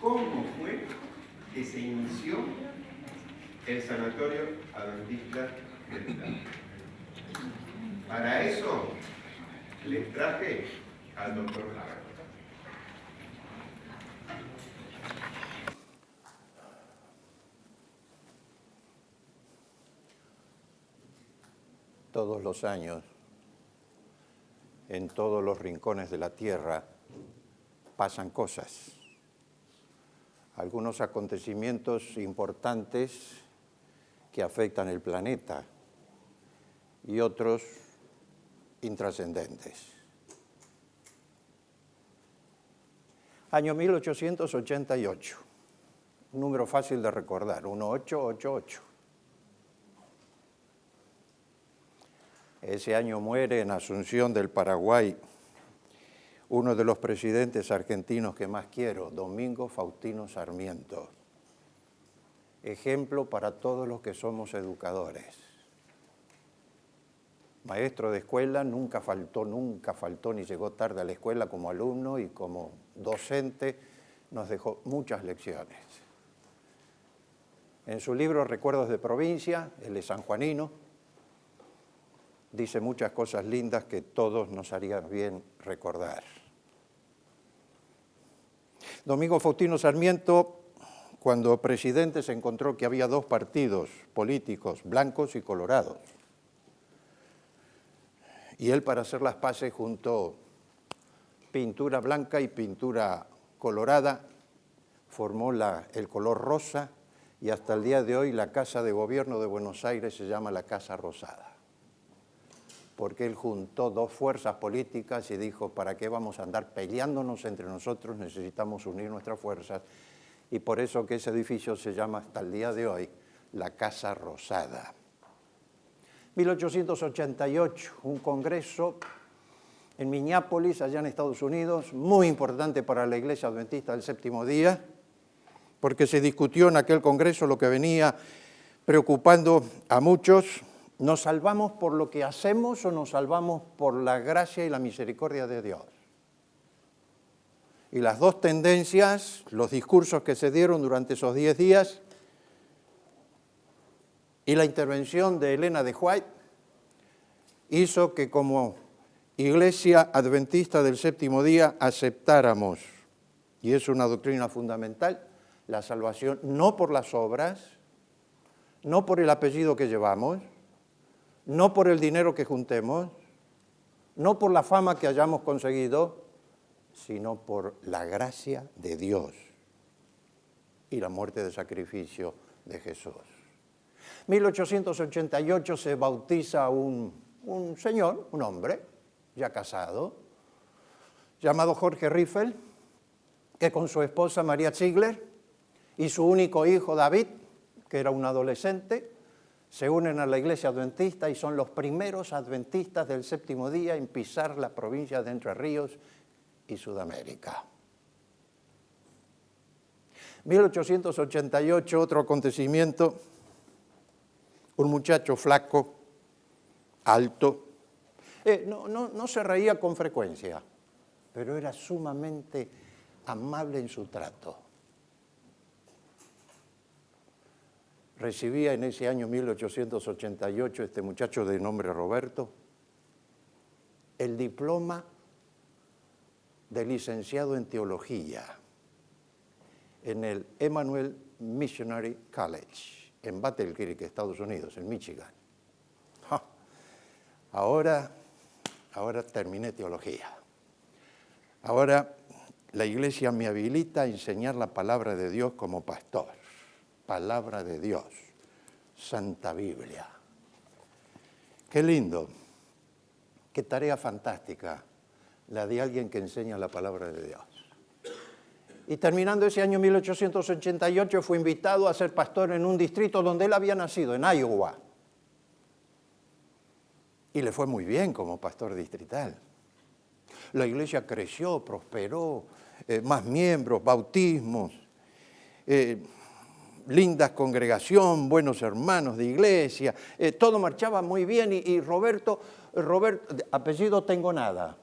cómo fue que se inició el sanatorio adventista del Plata. Para eso les traje al doctor Haber. Todos los años, en todos los rincones de la tierra, pasan cosas. Algunos acontecimientos importantes que afectan el planeta y otros intrascendentes. Año 1888, un número fácil de recordar, 1888. Ese año muere en Asunción del Paraguay uno de los presidentes argentinos que más quiero, Domingo Faustino Sarmiento. Ejemplo para todos los que somos educadores. Maestro de escuela, nunca faltó ni llegó tarde a la escuela como alumno y como docente nos dejó muchas lecciones. En su libro Recuerdos de Provincia, él es sanjuanino, dice muchas cosas lindas que todos nos haría bien recordar. Domingo Faustino Sarmiento, cuando presidente, se encontró que había dos partidos políticos, blancos y colorados. Y él, para hacer las paces, juntó pintura blanca y pintura colorada, formó el color rosa, y hasta el día de hoy la Casa de Gobierno de Buenos Aires se llama la Casa Rosada. Porque él juntó dos fuerzas políticas y dijo, ¿para qué vamos a andar peleándonos entre nosotros? Necesitamos unir nuestras fuerzas. Y por eso que ese edificio se llama hasta el día de hoy la Casa Rosada. 1888, un congreso en Minneapolis, allá en Estados Unidos, muy importante para la Iglesia Adventista del Séptimo Día, porque se discutió en aquel congreso lo que venía preocupando a muchos. ¿Nos salvamos por lo que hacemos o nos salvamos por la gracia y la misericordia de Dios? Y las dos tendencias, los discursos que se dieron durante esos 10 días y la intervención de Elena de White hizo que como Iglesia Adventista del Séptimo Día aceptáramos, y es una doctrina fundamental, la salvación no por las obras, no por el apellido que llevamos, no por el dinero que juntemos, no por la fama que hayamos conseguido, sino por la gracia de Dios y la muerte de sacrificio de Jesús. 1888 se bautiza un señor, un hombre, ya casado, llamado Jorge Riffel, que con su esposa María Ziegler y su único hijo David, que era un adolescente, se unen a la Iglesia Adventista y son los primeros adventistas del Séptimo Día en pisar la provincia de Entre Ríos y Sudamérica. 1888, otro acontecimiento, un muchacho flaco, alto, no se reía con frecuencia, pero era sumamente amable en su trato. Recibía en ese año 1888, este muchacho de nombre Roberto, el diploma de licenciado en teología en el Emmanuel Missionary College, en Battle Creek, Estados Unidos, en Michigan. Ahora terminé teología. Ahora la iglesia me habilita a enseñar la palabra de Dios como pastor. Palabra de Dios, Santa Biblia. Qué lindo, qué tarea fantástica la de alguien que enseña la palabra de Dios. Y terminando ese año 1888 fue invitado a ser pastor en un distrito donde él había nacido, en Iowa. Y le fue muy bien como pastor distrital. La iglesia creció, prosperó, más miembros, bautismos, linda congregación, buenos hermanos de iglesia, todo marchaba muy bien y Roberto, apellido Tengo Nada,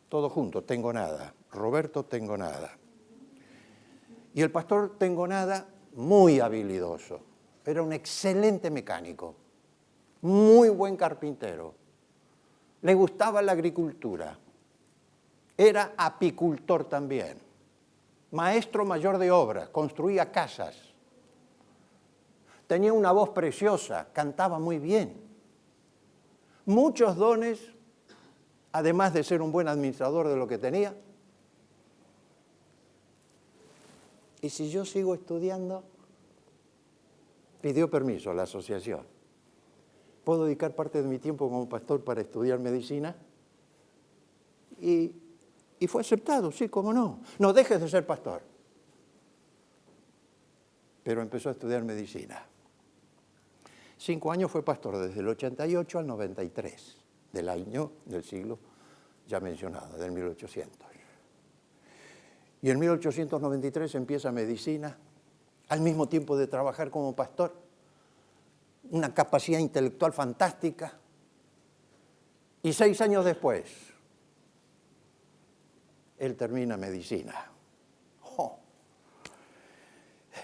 todo junto, Tengo Nada, Roberto Tengo Nada. Y el pastor Tengonada, muy habilidoso, era un excelente mecánico, muy buen carpintero, le gustaba la agricultura, era apicultor también, maestro mayor de obras, construía casas, tenía una voz preciosa, cantaba muy bien, muchos dones, además de ser un buen administrador de lo que tenía. Y si yo sigo estudiando, pidió permiso a la asociación. ¿Puedo dedicar parte de mi tiempo como pastor para estudiar medicina? Y fue aceptado, sí, cómo no. No dejes de ser pastor. Pero empezó a estudiar medicina. 5 años fue pastor, desde el 88 al 93, del año del siglo ya mencionado, del 1800. Y en 1893 empieza medicina, al mismo tiempo de trabajar como pastor, una capacidad intelectual fantástica. Y 6 años después, él termina medicina. Oh.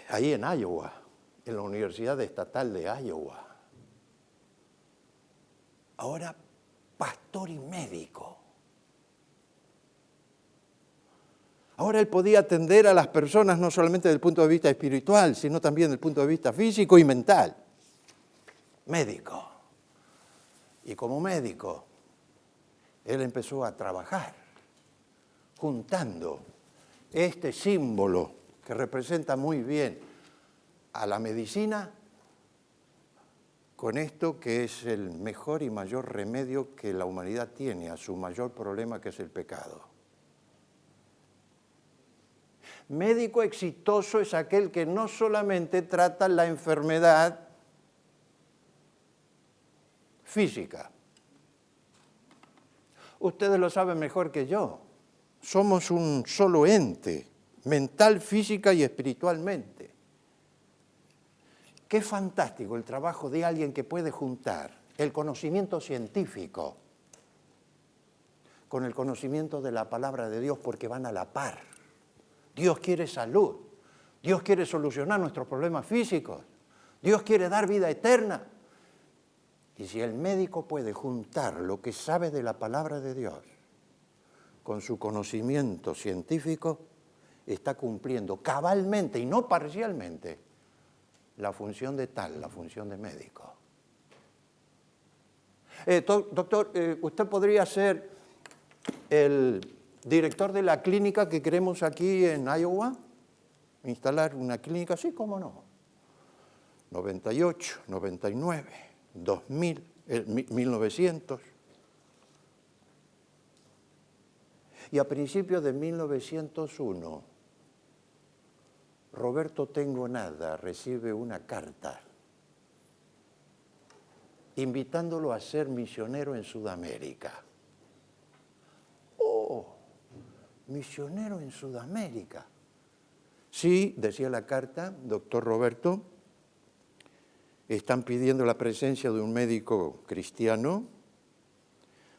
Ahí en Iowa, en la Universidad Estatal de Iowa. Ahora, pastor y médico. Ahora él podía atender a las personas no solamente desde el punto de vista espiritual, sino también desde el punto de vista físico y mental. Médico. Y como médico, él empezó a trabajar, juntando este símbolo que representa muy bien a la medicina con esto que es el mejor y mayor remedio que la humanidad tiene a su mayor problema, que es el pecado. Médico exitoso es aquel que no solamente trata la enfermedad física. Ustedes lo saben mejor que yo. Somos un solo ente, mental, física y espiritualmente. Qué fantástico el trabajo de alguien que puede juntar el conocimiento científico con el conocimiento de la palabra de Dios, porque van a la par. Dios quiere salud, Dios quiere solucionar nuestros problemas físicos, Dios quiere dar vida eterna. Y si el médico puede juntar lo que sabe de la palabra de Dios con su conocimiento científico, está cumpliendo cabalmente y no parcialmente la función de tal, la función de médico. Doctor, usted podría ser el director de la clínica que queremos aquí en Iowa, instalar una clínica, sí, cómo no. 98, 99, 2000, 1900. Y a principios de 1901, Roberto Tengonada recibe una carta invitándolo a ser misionero en Sudamérica. ¡Oh! Misionero en Sudamérica. Sí, decía la carta, doctor Roberto, están pidiendo la presencia de un médico cristiano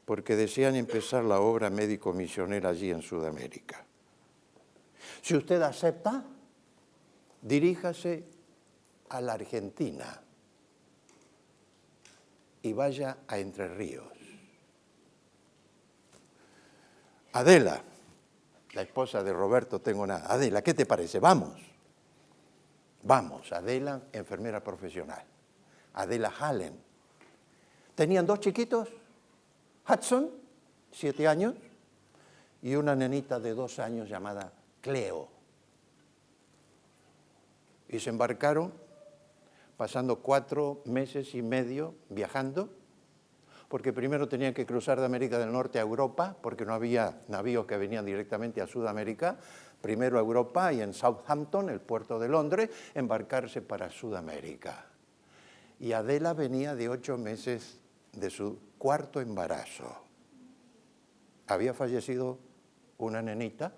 porque desean empezar la obra médico-misionera allí en Sudamérica. Si usted acepta, diríjase a la Argentina y vaya a Entre Ríos. Adela, la esposa de Roberto Tengonada. Adela, ¿qué te parece? Vamos. Vamos, Adela, enfermera profesional. Adela Hallen. Tenían 2 chiquitos, Hudson, 7 años, y una nenita de 2 años llamada Cleo. Y se embarcaron, pasando 4 meses y medio viajando, porque primero tenían que cruzar de América del Norte a Europa, porque no había navíos que venían directamente a Sudamérica. Primero a Europa y en Southampton, el puerto de Londres, embarcarse para Sudamérica. Y Adela venía de 8 meses de su 4.º embarazo. Había fallecido una nenita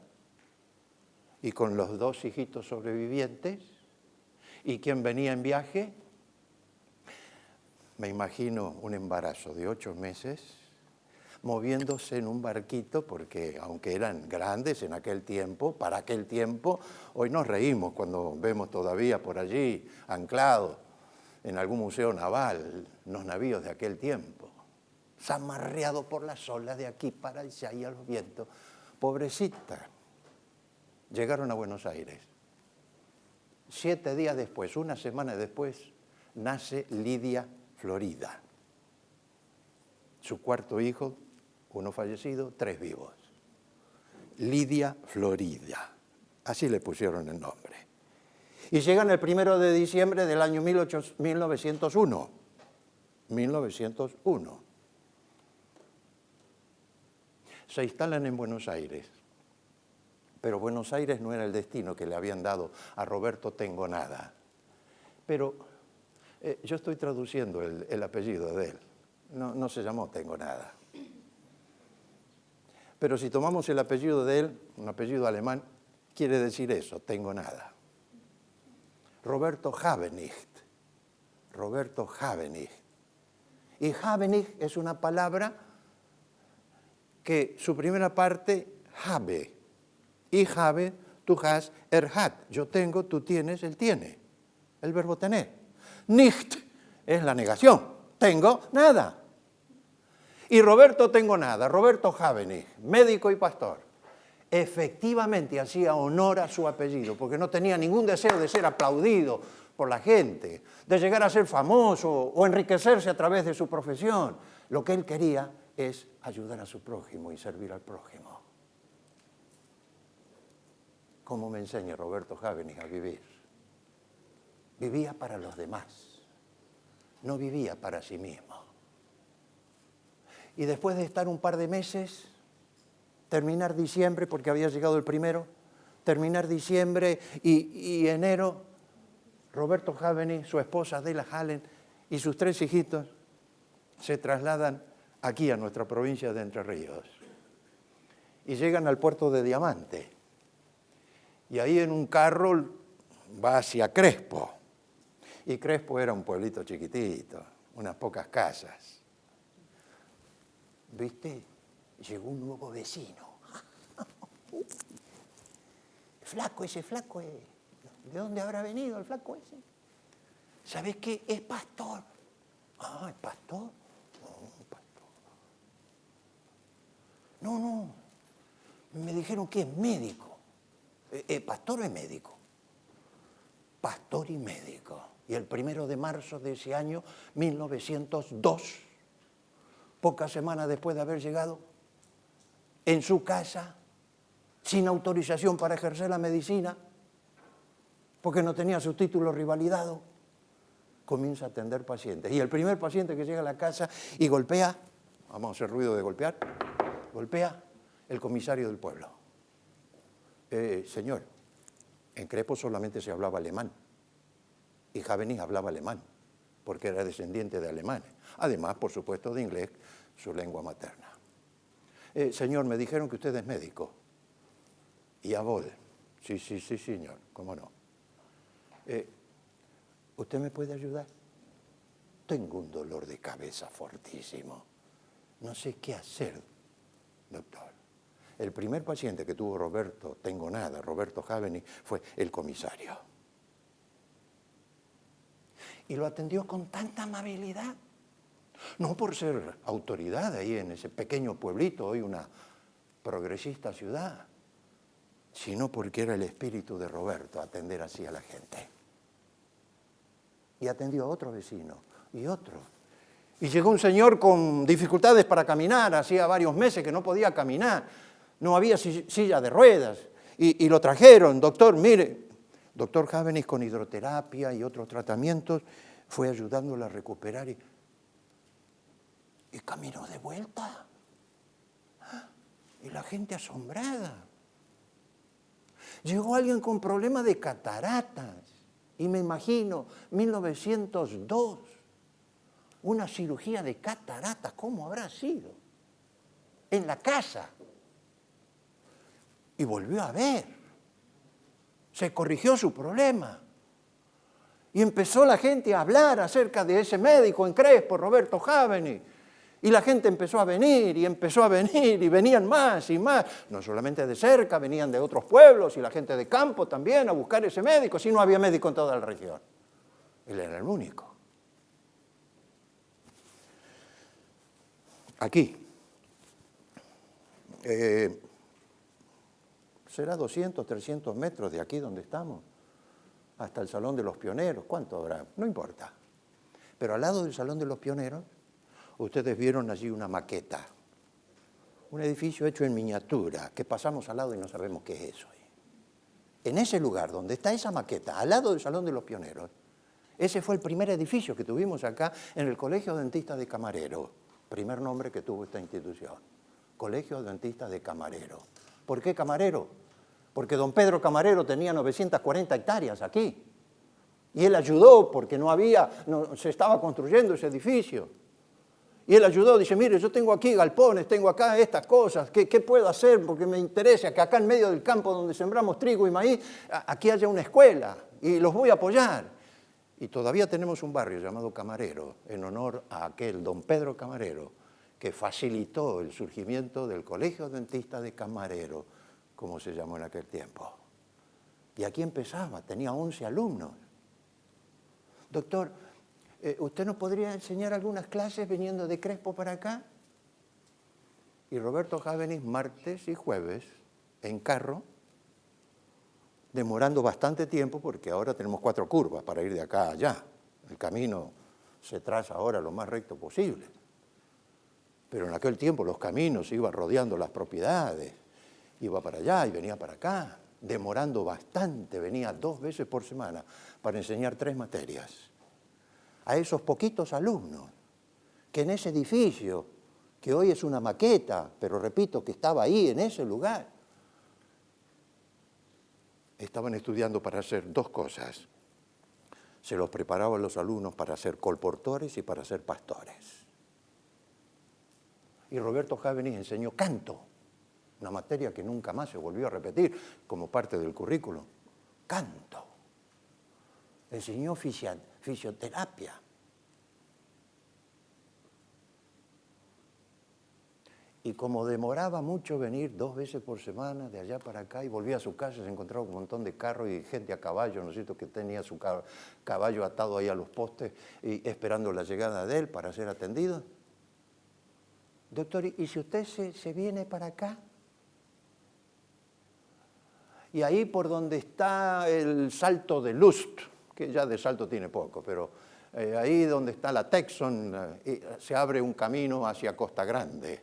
y con los 2 hijitos sobrevivientes, y quien venía en viaje, me imagino un embarazo de 8 meses, moviéndose en un barquito, porque aunque eran grandes en aquel tiempo, para aquel tiempo, hoy nos reímos cuando vemos todavía por allí anclados en algún museo naval los navíos de aquel tiempo, zamarreados por las olas de aquí para allá y a los vientos. Pobrecita, llegaron a Buenos Aires. 7 días después, una semana después, nace Lidia Florida. Su 4º hijo, 1 fallecido, 3 vivos. Lidia Florida, así le pusieron el nombre. Y llegan el 1 de diciembre del año 1901. 1901. Se instalan en Buenos Aires, pero Buenos Aires no era el destino que le habían dado a Roberto Tengo Nada. Pero yo estoy traduciendo el apellido de él. No se llamó Tengo Nada. Pero si tomamos el apellido de él, un apellido alemán, quiere decir eso, Tengo Nada. Roberto Habenicht. Roberto Habenicht. Y Habenicht es una palabra que su primera parte, habe. Y habe, tú has, hat. Yo tengo, tú tienes, él tiene. El verbo tener. Nicht es la negación. Tengo nada. Y Roberto Tengo Nada, Roberto Habenicht, médico y pastor, efectivamente hacía honor a su apellido, porque no tenía ningún deseo de ser aplaudido por la gente, de llegar a ser famoso o enriquecerse a través de su profesión. Lo que él quería es ayudar a su prójimo y servir al prójimo. ¿Cómo me enseña Roberto Habenicht a vivir? Vivía para los demás, no vivía para sí mismo. Y después de estar un par de meses, terminar diciembre, porque había llegado el 1, terminar diciembre y enero, Roberto Habenicht, su esposa Adela Hallen y sus 3 hijitos se trasladan aquí a nuestra provincia de Entre Ríos. Y llegan al puerto de Diamante. Y ahí en un carro va hacia Crespo. Y Crespo era un pueblito chiquitito, unas pocas casas. ¿Viste? Llegó un nuevo vecino. Flaco, ese flaco. ¿De dónde habrá venido el flaco ese? ¿Sabes qué? Es pastor. Ah, ¿es pastor? No, pastor. No. Me dijeron que es médico. ¿Pastor o es médico? Pastor y médico. Y el 1 de marzo de ese año, 1902, pocas semanas después de haber llegado, en su casa, sin autorización para ejercer la medicina, porque no tenía su título revalidado, comienza a atender pacientes. Y el primer paciente que llega a la casa y golpea, vamos a hacer ruido de golpear, golpea el comisario del pueblo. Señor, en Crespo solamente se hablaba alemán, y Habenicht hablaba alemán, porque era descendiente de alemanes. Además, por supuesto, de inglés, su lengua materna. Señor, me dijeron que usted es médico. Y Abol, sí, señor, cómo no. ¿Usted me puede ayudar? Tengo un dolor de cabeza fortísimo. No sé qué hacer, doctor. El primer paciente que tuvo Roberto Habenicht, fue el comisario. Y lo atendió con tanta amabilidad. No por ser autoridad ahí en ese pequeño pueblito, hoy una progresista ciudad, sino porque era el espíritu de Roberto atender así a la gente. Y atendió a otro vecino y otro. Y llegó un señor con dificultades para caminar, hacía varios meses que no podía caminar, no había silla de ruedas, y lo trajeron. Doctor, mire, doctor Habenicht con hidroterapia y otros tratamientos fue ayudándolo a recuperar y caminó de vuelta. Y la gente asombrada. Llegó alguien con problemas de cataratas. Y me imagino, 1902, una cirugía de cataratas, ¿cómo habrá sido? En la casa. Y volvió a ver. Se corrigió su problema. Y empezó la gente a hablar acerca de ese médico en Crespo, Roberto Habenicht. Y la gente empezó a venir y empezó a venir y venían más y más. No solamente de cerca, venían de otros pueblos y la gente de campo también a buscar ese médico, si no había médico en toda la región. Él era el único. Aquí. Será 200, 300 metros de aquí donde estamos, hasta el Salón de los Pioneros. ¿Cuánto habrá? No importa. Pero al lado del Salón de los Pioneros, ustedes vieron allí una maqueta, un edificio hecho en miniatura, que pasamos al lado y no sabemos qué es eso. En ese lugar donde está esa maqueta, al lado del Salón de los Pioneros, ese fue el primer edificio que tuvimos acá en el Colegio Adventista de Camarero, primer nombre que tuvo esta institución, Colegio Adventista de Camarero. ¿Por qué Camarero? Porque don Pedro Camarero tenía 940 hectáreas aquí, y él ayudó porque se estaba construyendo ese edificio. Y él ayudó, dice, mire, yo tengo aquí galpones, tengo acá estas cosas, ¿qué puedo hacer? Porque me interesa que acá en medio del campo donde sembramos trigo y maíz, aquí haya una escuela y los voy a apoyar. Y todavía tenemos un barrio llamado Camarero, en honor a aquel don Pedro Camarero, que facilitó el surgimiento del Colegio Adventista de Camarero, como se llamó en aquel tiempo. Y aquí empezaba, tenía 11 alumnos. Doctor, ¿usted nos podría enseñar algunas clases viniendo de Crespo para acá? Y Roberto Jávenis, martes y jueves, en carro, demorando bastante tiempo, porque ahora tenemos 4 curvas para ir de acá a allá. El camino se traza ahora lo más recto posible. Pero en aquel tiempo los caminos iban rodeando las propiedades. Iba para allá y venía para acá, demorando bastante. Venía 2 veces por semana para enseñar 3 materias. A esos poquitos alumnos que en ese edificio, que hoy es una maqueta, pero repito que estaba ahí en ese lugar, estaban estudiando para hacer 2 cosas. Se los preparaban los alumnos para ser colportores y para ser pastores. Y Roberto Jávenis enseñó canto, una materia que nunca más se volvió a repetir como parte del currículum. Canto. Enseñó fisioterapia. Y como demoraba mucho venir 2 veces por semana de allá para acá y volvía a su casa, se encontraba un montón de carros y gente a caballo, ¿no es cierto?, que tenía su caballo atado ahí a los postes y esperando la llegada de él para ser atendido. Doctor, ¿y si usted se viene para acá? Y ahí por donde está el Salto de Lust, que ya de salto tiene poco, pero ahí donde está la Texon, se abre un camino hacia Costa Grande.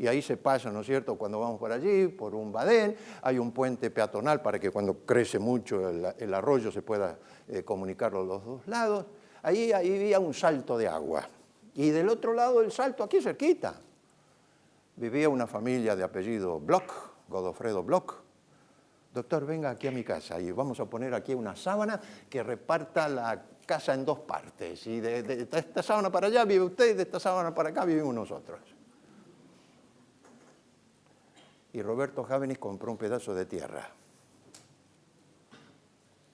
Y ahí se pasa, ¿no es cierto?, cuando vamos por allí, por un badén, hay un puente peatonal para que cuando crece mucho el arroyo se pueda comunicarlo a los 2 lados. Ahí había un salto de agua. Y del otro lado del salto, aquí cerquita, vivía una familia de apellido Bloch, Godofredo Bloch. Doctor, venga aquí a mi casa y vamos a poner aquí una sábana que reparta la casa en 2 partes. Y de esta sábana para allá vive usted y de esta sábana para acá vivimos nosotros. Y Roberto Jávenis compró un pedazo de tierra.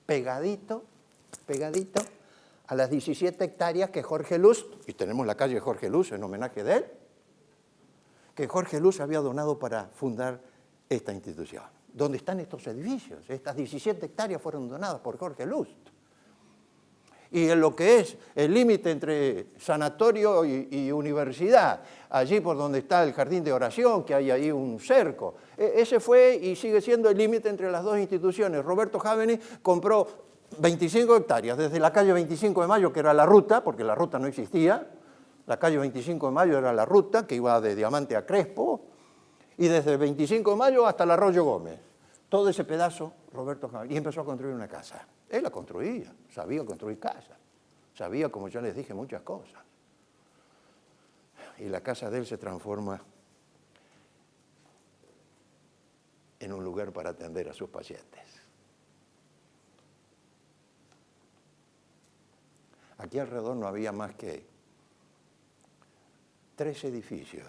Pegadito a las 17 hectáreas que Jorge Luz, y tenemos la calle Jorge Luz en homenaje de él, que Jorge Luz había donado para fundar esta institución. ¿Dónde están estos edificios? Estas 17 hectáreas fueron donadas por Jorge Luz. Y en lo que es el límite entre sanatorio y universidad, allí por donde está el jardín de oración, que hay ahí un cerco, ese fue y sigue siendo el límite entre las 2 instituciones. Roberto Jávenis compró 25 hectáreas, desde la calle 25 de Mayo, que era la ruta, porque la ruta no existía, la calle 25 de Mayo era la ruta, que iba de Diamante a Crespo, y desde el 25 de Mayo hasta el Arroyo Gómez. Todo ese pedazo, Roberto Jávenis, y empezó a construir una casa. Él la construía, sabía construir casas, sabía, como ya les dije, muchas cosas. Y la casa de él se transforma en un lugar para atender a sus pacientes. Aquí alrededor no había más que 3 edificios.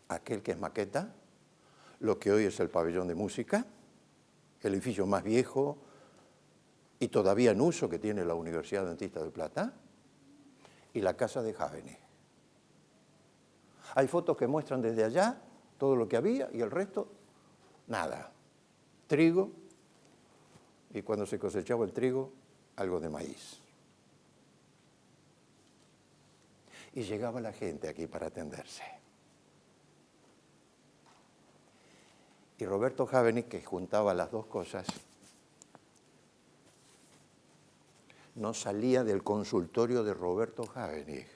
Aquel que es maqueta, lo que hoy es el pabellón de música, el edificio más viejo y todavía en uso que tiene la Universidad Adventista de Plata, y la casa de Jávenis. Hay fotos que muestran desde allá todo lo que había y el resto, nada. Trigo, y cuando se cosechaba el trigo, algo de maíz. Y llegaba la gente aquí para atenderse. Y Roberto Habenig, que juntaba las dos cosas, no salía del consultorio de Roberto Habenig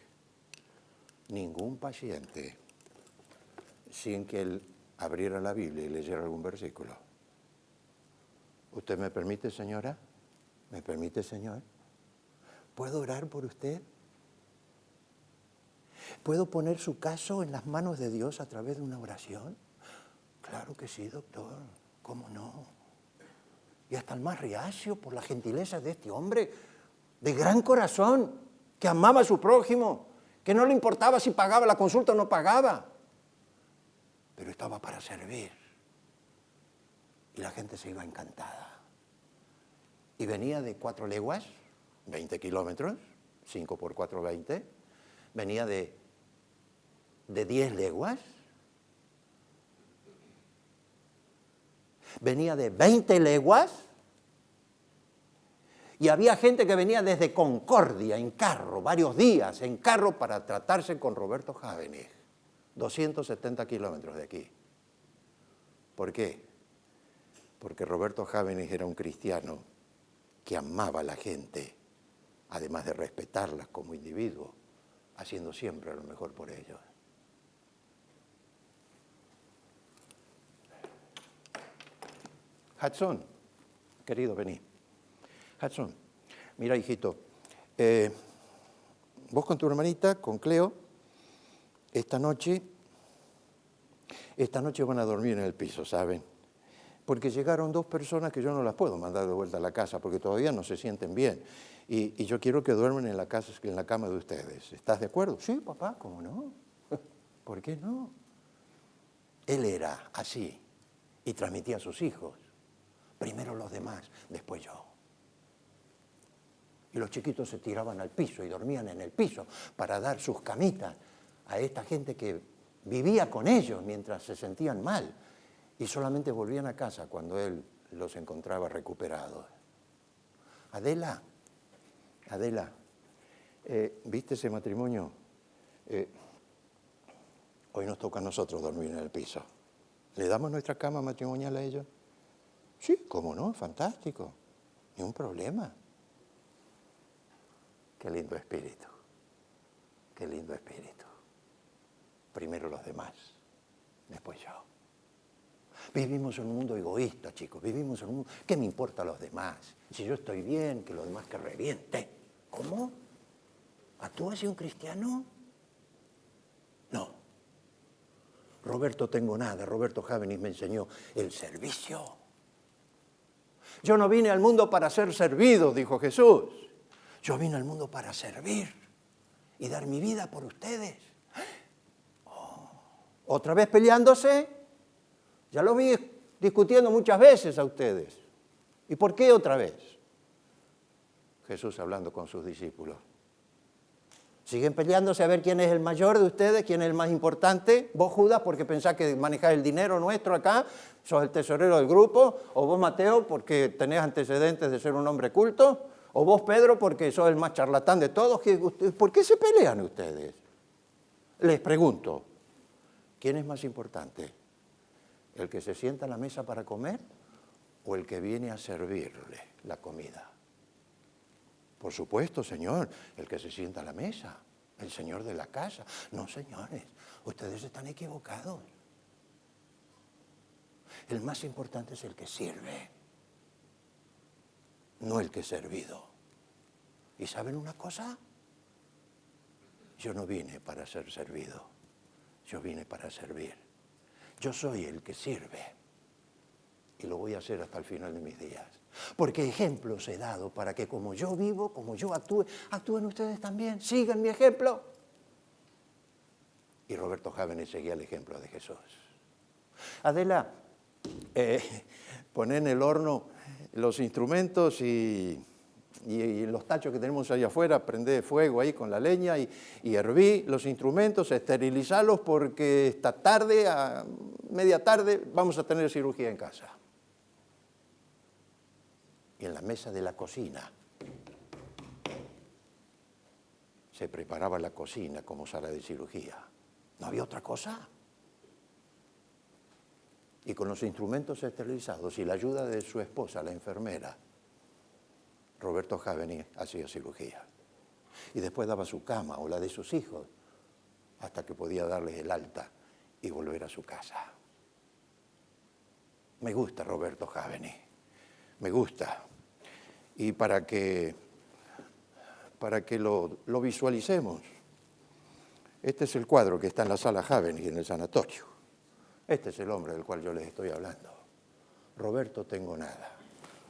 ningún paciente sin que él abriera la Biblia y leyera algún versículo. ¿Usted me permite, señora? ¿Me permite, señor? ¿Puedo orar por usted? ¿Puedo poner su caso en las manos de Dios a través de una oración? Claro que sí, doctor. ¿Cómo no? Y hasta el más reacio por la gentileza de este hombre de gran corazón, que amaba a su prójimo, que no le importaba si pagaba la consulta o no pagaba, pero estaba para servir. Y la gente se iba encantada. Y venía de 4 leguas, 20 kilómetros, 5 por 4, 20. Venía de 10 leguas. Venía de 20 leguas. Y había gente que venía desde Concordia en carro, varios días en carro para tratarse con Roberto Habenig. 270 kilómetros de aquí. ¿Por qué? Porque Roberto Habenig era un cristiano que amaba a la gente, además de respetarlas como individuo, haciendo siempre lo mejor por ellos. Hudson, querido, vení. Hudson, mira, hijito, vos con tu hermanita, con Cleo, esta noche van a dormir en el piso, ¿saben? Porque llegaron 2 personas que yo no las puedo mandar de vuelta a la casa porque todavía no se sienten bien. Y yo quiero que duerman en la cama de ustedes. ¿Estás de acuerdo? Sí, papá, ¿cómo no? ¿Por qué no? Él era así y transmitía a sus hijos. Primero los demás, después yo. Y los chiquitos se tiraban al piso y dormían en el piso para dar sus camitas a esta gente que vivía con ellos mientras se sentían mal. Y solamente volvían a casa cuando él los encontraba recuperados. Adela, ¿viste ese matrimonio? Hoy nos toca a nosotros dormir en el piso. ¿Le damos nuestra cama matrimonial a ellos? Sí, cómo no, fantástico. Ni un problema. Qué lindo espíritu. Qué lindo espíritu. Primero los demás, después yo. Vivimos en un mundo egoísta, chicos. Vivimos en un mundo... ¿Qué me importa a los demás? Si yo estoy bien, que los demás que revienten. ¿Cómo? ¿Actúa así un cristiano? No. Roberto tengo nada. Roberto Habenig me enseñó el servicio. Yo no vine al mundo para ser servido, dijo Jesús. Yo vine al mundo para servir y dar mi vida por ustedes. Oh, ¿otra vez peleándose? Ya lo vi discutiendo muchas veces a ustedes. ¿Y por qué otra vez? Jesús hablando con sus discípulos. ¿Siguen peleándose a ver quién es el mayor de ustedes, quién es el más importante? ¿Vos, Judas, porque pensás que manejás el dinero nuestro acá, sos el tesorero del grupo? ¿O vos, Mateo, porque tenés antecedentes de ser un hombre culto? ¿O vos, Pedro, porque sos el más charlatán de todos? ¿Por qué se pelean ustedes? Les pregunto, ¿quién es más importante? ¿El que se sienta a la mesa para comer o el que viene a servirle la comida? Por supuesto, Señor, el que se sienta a la mesa, el Señor de la casa. No, señores, ustedes están equivocados. El más importante es el que sirve, no el que es servido. ¿Y saben una cosa? Yo no vine para ser servido, yo vine para servir. Yo soy el que sirve y lo voy a hacer hasta el final de mis días. Porque ejemplos he dado para que como yo vivo, como yo actúe, actúen ustedes también. Sigan mi ejemplo. Y Roberto Habenig seguía el ejemplo de Jesús. Adela, poné en el horno los instrumentos y y los tachos que tenemos allá afuera, prendé fuego ahí con la leña y herví los instrumentos, esterilizarlos porque esta tarde, a media tarde, vamos a tener cirugía en casa. Y en la mesa de la cocina se preparaba la cocina como sala de cirugía. ¿No había otra cosa? Y con los instrumentos esterilizados y la ayuda de su esposa, la enfermera, Roberto Javeni hacía cirugía. Y después daba su cama o la de sus hijos hasta que podía darles el alta y volver a su casa. Me gusta Roberto Javeni, me gusta. Y para que lo visualicemos, este es el cuadro que está en la sala Javeni, en el sanatorio. Este es el hombre del cual yo les estoy hablando. Roberto Tengo Nada,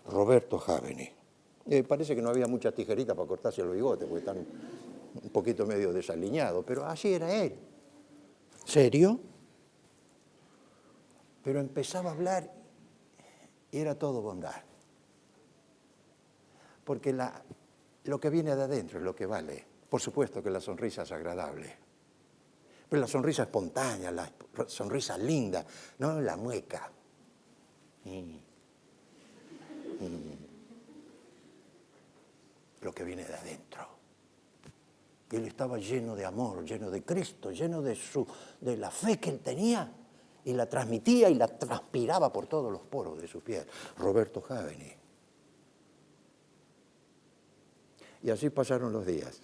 Roberto Javeni. Parece que no había muchas tijeritas para cortarse el bigote, porque están un poquito medio desaliñados, pero así era él. ¿Serio? Pero empezaba a hablar y era todo bondad. Porque lo que viene de adentro es lo que vale. Por supuesto que la sonrisa es agradable. Pero la sonrisa espontánea, la sonrisa linda, no la mueca. Lo que viene de adentro. Y él estaba lleno de amor, lleno de Cristo, lleno de la fe que él tenía, y la transmitía y la transpiraba por todos los poros de su piel. Roberto Javeni. Y así pasaron los días.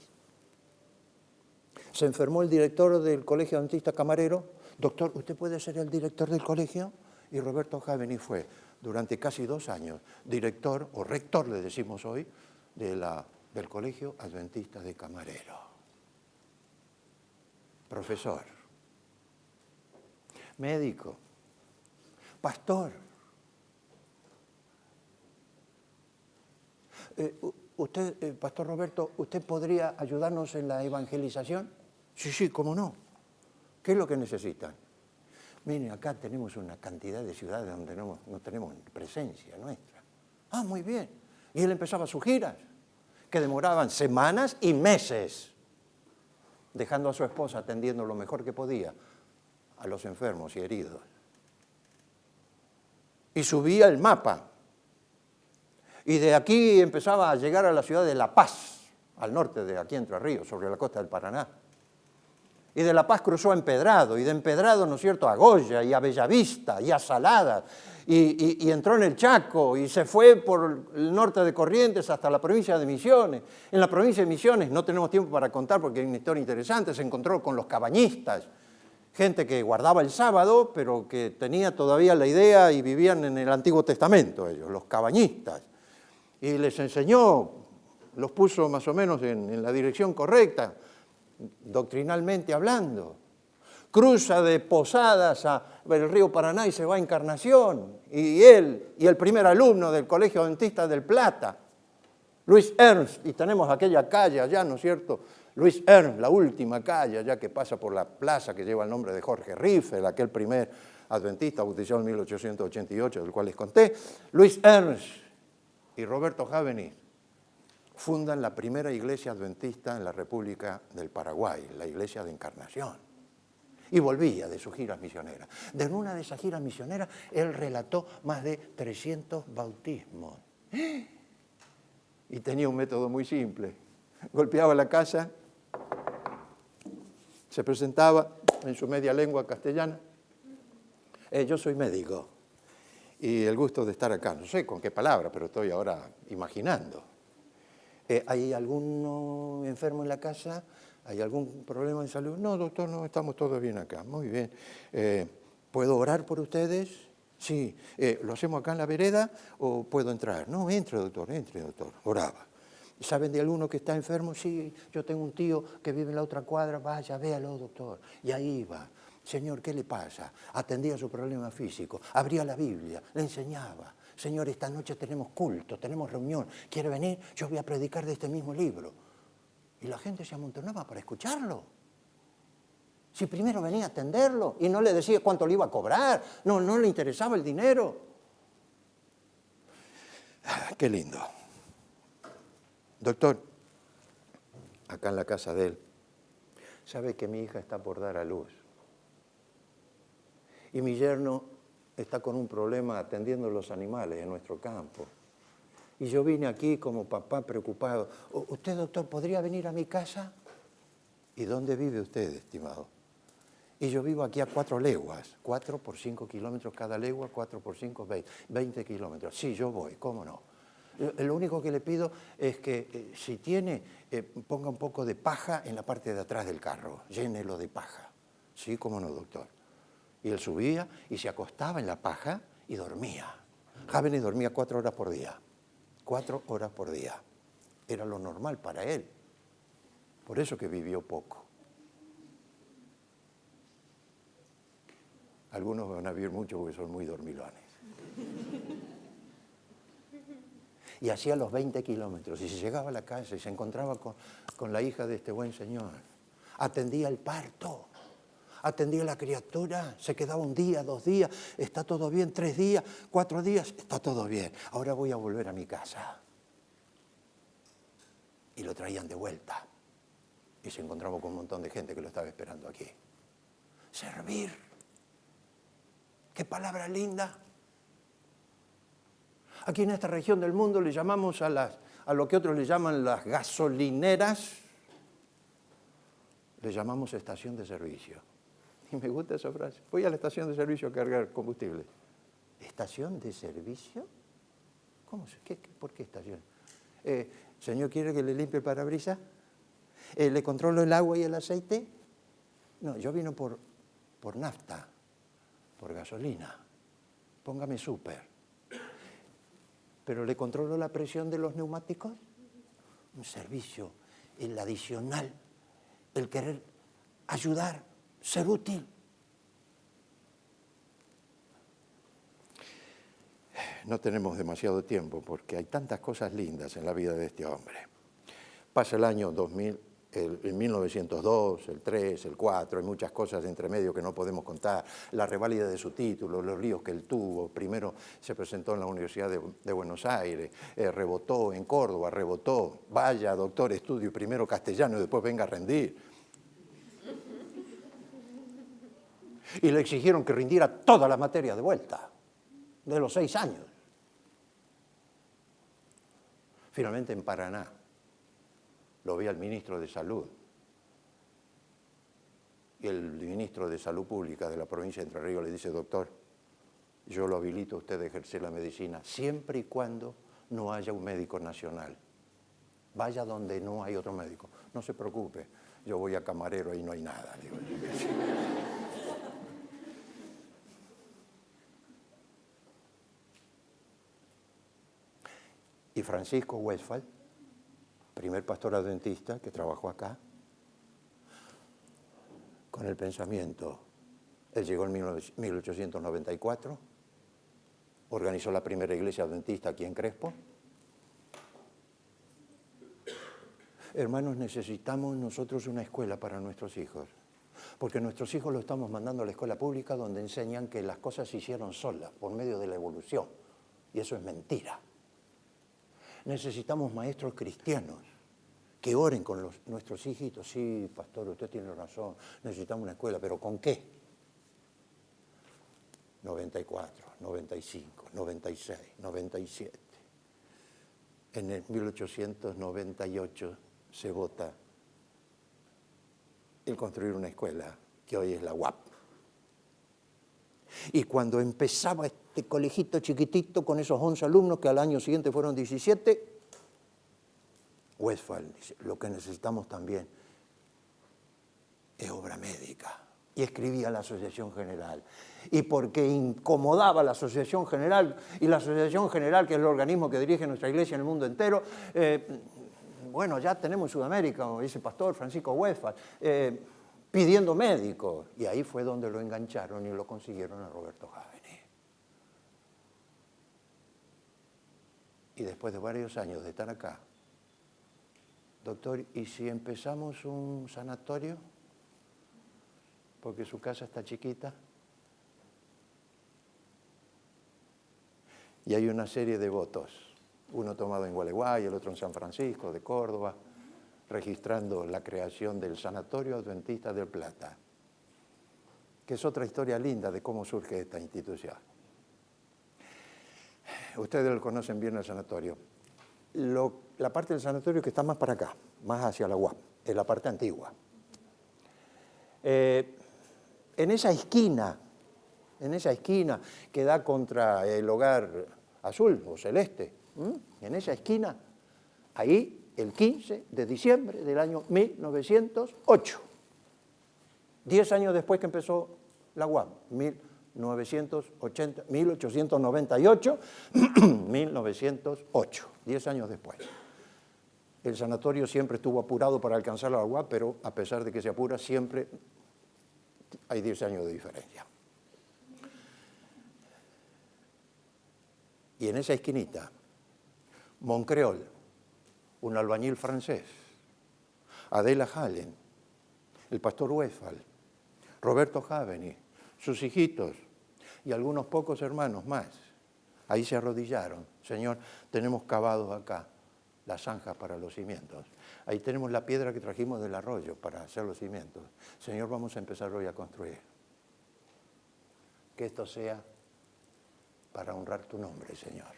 Se enfermó el director del Colegio Adventista Camarero. Doctor, ¿usted puede ser el director del colegio? Y Roberto Javeni fue, durante casi 2 años, director, o rector, le decimos hoy, del Colegio Adventista de Camarero. Profesor, médico, pastor. Usted, Pastor Roberto, ¿usted podría ayudarnos en la evangelización? Sí, cómo no. ¿Qué es lo que necesitan? Miren, acá tenemos una cantidad de ciudades donde no tenemos presencia nuestra. Ah, muy bien. Y él empezaba sus giras, que demoraban semanas y meses, dejando a su esposa atendiendo lo mejor que podía a los enfermos y heridos. Y subía el mapa. Y de aquí empezaba a llegar a la ciudad de La Paz, al norte de aquí Entre Ríos, sobre la costa del Paraná. Y de La Paz cruzó a Empedrado, y de Empedrado, ¿no es cierto?, a Goya, y a Bellavista, y a Saladas, y entró en el Chaco, y se fue por el norte de Corrientes hasta la provincia de Misiones. En la provincia de Misiones, no tenemos tiempo para contar porque hay una historia interesante, se encontró con los cabañistas, gente que guardaba el sábado, pero que tenía todavía la idea y vivían en el Antiguo Testamento ellos, los cabañistas. Y les enseñó, los puso más o menos en la dirección correcta, doctrinalmente hablando. Cruza de Posadas el río Paraná y se va a Encarnación. Y él, y el primer alumno del Colegio Adventista del Plata, Luis Ernst, y tenemos aquella calle allá, ¿no es cierto? Luis Ernst, la última calle allá que pasa por la plaza que lleva el nombre de Jorge Riffel, aquel primer adventista bautizado en 1888, del cual les conté. Luis Ernst y Roberto Javeni fundan la primera iglesia adventista en la República del Paraguay, la iglesia de Encarnación. Y volvía de sus giras misioneras. De una de esas giras misioneras, él relató más de 300 bautismos. Y tenía un método muy simple. Golpeaba la casa, se presentaba en su media lengua castellana. Yo soy médico y el gusto de estar acá. No sé con qué palabra, pero estoy ahora imaginando. ¿Hay alguno enfermo en la casa? ¿Hay algún problema de salud? No, doctor, no, estamos todos bien acá. Muy bien. ¿Puedo orar por ustedes? Sí. ¿Lo hacemos acá en la vereda o puedo entrar? No, entre, doctor, oraba. ¿Saben de alguno que está enfermo? Sí, yo tengo un tío que vive en la otra cuadra, vaya, véalo, doctor. Y ahí iba. Señor, ¿qué le pasa? Atendía su problema físico, abría la Biblia, le enseñaba. Señor, esta noche tenemos culto, tenemos reunión. ¿Quiere venir? Yo voy a predicar de este mismo libro. Y la gente se amontonaba para escucharlo. Si primero venía a atenderlo y no le decía cuánto le iba a cobrar, no le interesaba el dinero. Qué lindo. doctor, acá en la casa de él, sabe que mi hija está por dar a luz. Y mi yerno está con un problema atendiendo los animales en nuestro campo. Y yo vine aquí como papá preocupado. ¿Usted, doctor, podría venir a mi casa? ¿Y dónde vive usted, estimado? Y yo vivo aquí a 4 leguas, 4 por 5 kilómetros cada legua, 4 por 5, 20 kilómetros. Sí, yo voy, ¿cómo no? Lo único que le pido es que si tiene, ponga un poco de paja en la parte de atrás del carro, llénelo de paja. Sí, cómo no, doctor. Y él subía y se acostaba en la paja y dormía. Javier dormía 4 horas por día. 4 horas por día. Era lo normal para él. Por eso que vivió poco. Algunos van a vivir mucho porque son muy dormilones. Y hacía los 20 kilómetros y se llegaba a la casa y se encontraba con la hija de este buen señor. Atendía el parto, atendía a la criatura, se quedaba 1 día, 2 días, está todo bien, 3 días, 4 días, está todo bien. Ahora voy a volver a mi casa. Y lo traían de vuelta. Y se encontraba con un montón de gente que lo estaba esperando aquí. Servir. ¡Qué palabra linda! Aquí en esta región del mundo le llamamos a lo que otros le llaman las gasolineras, le llamamos estación de servicio. Y me gusta esa frase. Voy a la estación de servicio a cargar combustible. ¿Estación de servicio? ¿Cómo? ¿Por qué estación? Señor, ¿quiere que le limpie el parabrisas? ¿Le controlo el agua y el aceite? No, yo vino por nafta, por gasolina. Póngame súper. ¿Pero le controlo la presión de los neumáticos? Un servicio, el adicional, el querer ayudar, ser útil. No tenemos demasiado tiempo porque hay tantas cosas lindas en la vida de este hombre. Pasa el año 2000, el 1902, el 3, el 4, hay muchas cosas entre medio que no podemos contar. La reválida de su título, los líos que él tuvo. Primero se presentó en la Universidad de Buenos Aires, rebotó en Córdoba, rebotó. Vaya, doctor, estudie primero castellano y después venga a rendir. Y le exigieron que rindiera toda la materia de vuelta, de los 6 años. Finalmente en Paraná lo vi al ministro de Salud. Y el ministro de Salud Pública de la provincia de Entre Ríos le dice, doctor, yo lo habilito a usted a ejercer la medicina siempre y cuando no haya un médico nacional. Vaya donde no hay otro médico. No se preocupe, yo voy a camarero, ahí no hay nada. Digo. Y Francisco Westphal, primer pastor adventista que trabajó acá, con el pensamiento, él llegó en 1894, organizó la primera iglesia adventista aquí en Crespo. Hermanos, necesitamos nosotros una escuela para nuestros hijos, porque nuestros hijos los estamos mandando a la escuela pública donde enseñan que las cosas se hicieron solas, por medio de la evolución, y eso es mentira. Necesitamos maestros cristianos que oren con nuestros hijitos. Sí, pastor, usted tiene razón, necesitamos una escuela, pero ¿con qué? 94, 95, 96, 97. En el 1898 se vota el construir una escuela, que hoy es la UAP. Y cuando empezaba este colegito chiquitito con esos 11 alumnos, que al año siguiente fueron 17, Westphal dice, lo que necesitamos también es obra médica. Y escribía a la Asociación General. Y porque incomodaba a la Asociación General, y la Asociación General, que es el organismo que dirige nuestra iglesia en el mundo entero, bueno, ya tenemos en Sudamérica, como dice el pastor Francisco Westphal, pidiendo médicos. Y ahí fue donde lo engancharon y lo consiguieron a Roberto Jávene. Y después de varios años de estar acá, doctor, ¿y si empezamos un sanatorio? Porque su casa está chiquita. Y hay una serie de votos uno tomado en Gualeguay, el otro en San Francisco de Córdoba, registrando la creación del Sanatorio Adventista del Plata, que es otra historia linda de cómo surge esta institución. Ustedes lo conocen bien el sanatorio. La parte del sanatorio que está más para acá, más hacia la UAP, es la parte antigua. En esa esquina que da contra el Hogar Azul o Celeste, en esa esquina, ahí el 15 de diciembre del año 1908, 10 años después que empezó la UAP, 1898, 1908, 10 años después. El sanatorio siempre estuvo apurado para alcanzar la UAP, pero a pesar de que se apura, siempre hay 10 años de diferencia. Y en esa esquinita, Moncreol, un albañil francés, Adela Hallen, el pastor Westphal, Roberto Javeni, sus hijitos y algunos pocos hermanos más, ahí se arrodillaron. Señor, tenemos cavados acá las zanjas para los cimientos. Ahí tenemos la piedra que trajimos del arroyo para hacer los cimientos. Señor, vamos a empezar hoy a construir. Que esto sea para honrar tu nombre, Señor.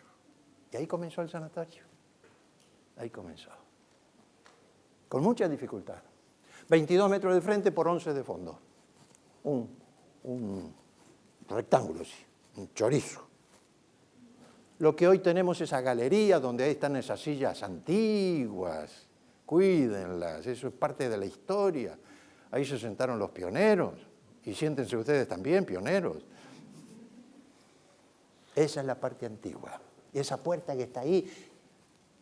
Y ahí comenzó el sanatorio. Ahí comenzó. Con mucha dificultad. 22 metros de frente por 11 de fondo. Un rectángulo, sí, un chorizo. Lo que hoy tenemos es esa galería donde ahí están esas sillas antiguas. Cuídenlas, eso es parte de la historia. Ahí se sentaron los pioneros. Y siéntense ustedes también, pioneros. Esa es la parte antigua. Y esa puerta que está ahí,